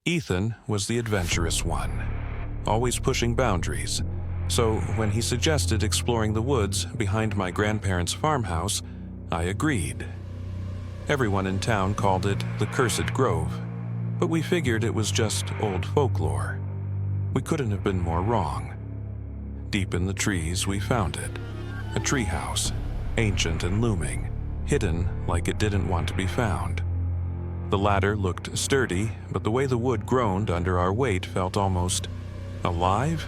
Ethan was the adventurous one, always pushing boundaries, so when he suggested exploring the woods behind my grandparents' farmhouse, I agreed. Everyone in town called it the Cursed Grove, but we figured it was just old folklore. We couldn't have been more wrong. Deep in the trees, we found it. A treehouse, ancient and looming, hidden like it didn't want to be found. The ladder looked sturdy, but the way the wood groaned under our weight felt almost alive.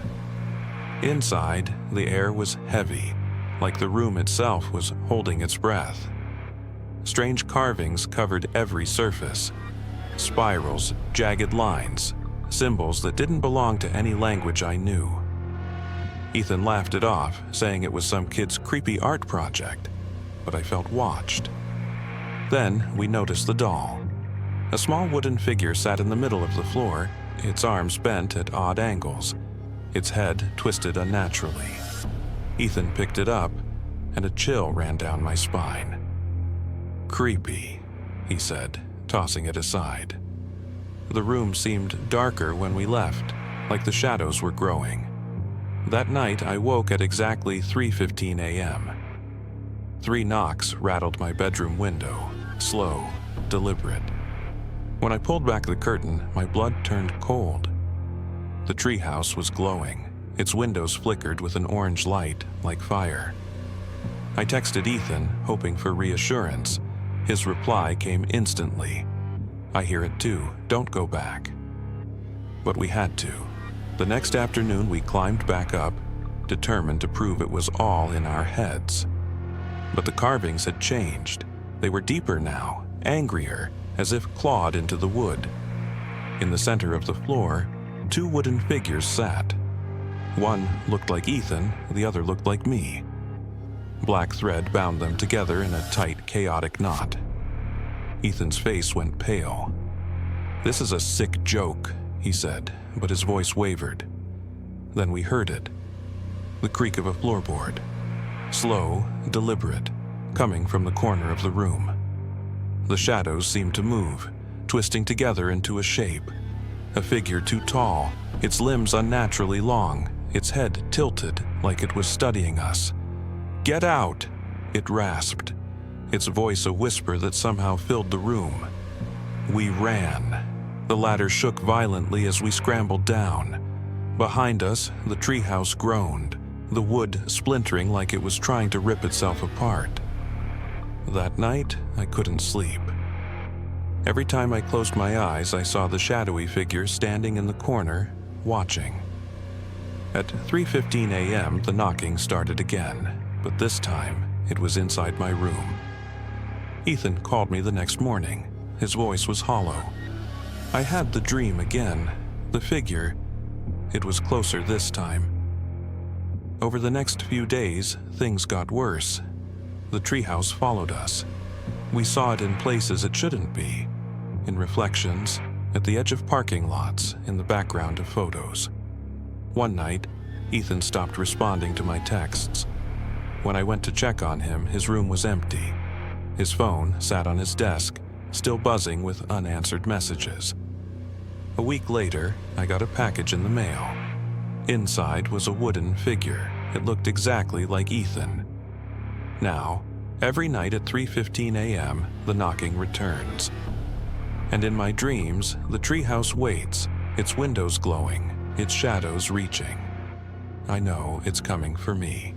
Inside, the air was heavy, like the room itself was holding its breath. Strange carvings covered every surface. Spirals, jagged lines, symbols that didn't belong to any language I knew. Ethan laughed it off, saying it was some kid's creepy art project, but I felt watched. Then we noticed the doll. A small wooden figure sat in the middle of the floor, its arms bent at odd angles, its head twisted unnaturally. Ethan picked it up, and a chill ran down my spine. "Creepy," he said, tossing it aside. The room seemed darker when we left, like the shadows were growing. That night, I woke at exactly 3:15 a.m. 3 knocks rattled my bedroom window, slow, deliberate. When I pulled back the curtain, my blood turned cold. The treehouse was glowing. Its windows flickered with an orange light, like fire. I texted Ethan, hoping for reassurance. His reply came instantly. "I hear it too. Don't go back." But we had to. The next afternoon, we climbed back up, determined to prove it was all in our heads. But the carvings had changed. They were deeper now, angrier, as if clawed into the wood. In the center of the floor, 2 wooden figures sat. One looked like Ethan, the other looked like me. Black thread bound them together in a tight, chaotic knot. Ethan's face went pale. "This is a sick joke," he said, but his voice wavered. Then we heard it. The creak of a floorboard. Slow, deliberate, coming from the corner of the room. The shadows seemed to move, twisting together into a shape. A figure too tall, its limbs unnaturally long, its head tilted like it was studying us. "Get out!" it rasped, its voice a whisper that somehow filled the room. We ran. The ladder shook violently as we scrambled down. Behind us, the treehouse groaned, the wood splintering like it was trying to rip itself apart. That night, I couldn't sleep. Every time I closed my eyes, I saw the shadowy figure standing in the corner, watching. At 3:15 a.m., the knocking started again, but this time, it was inside my room. Ethan called me the next morning. His voice was hollow. I had the dream again. The figure. It was closer this time. Over the next few days, things got worse. The treehouse followed us. We saw it in places it shouldn't be. In reflections, at the edge of parking lots, in the background of photos. One night, Ethan stopped responding to my texts. When I went to check on him, his room was empty. His phone sat on his desk, still buzzing with unanswered messages. A week later, I got a package in the mail. Inside was a wooden figure. It looked exactly like Ethan. Now, every night at 3:15 a.m., the knocking returns. And in my dreams, the treehouse waits, its windows glowing, its shadows reaching. I know it's coming for me.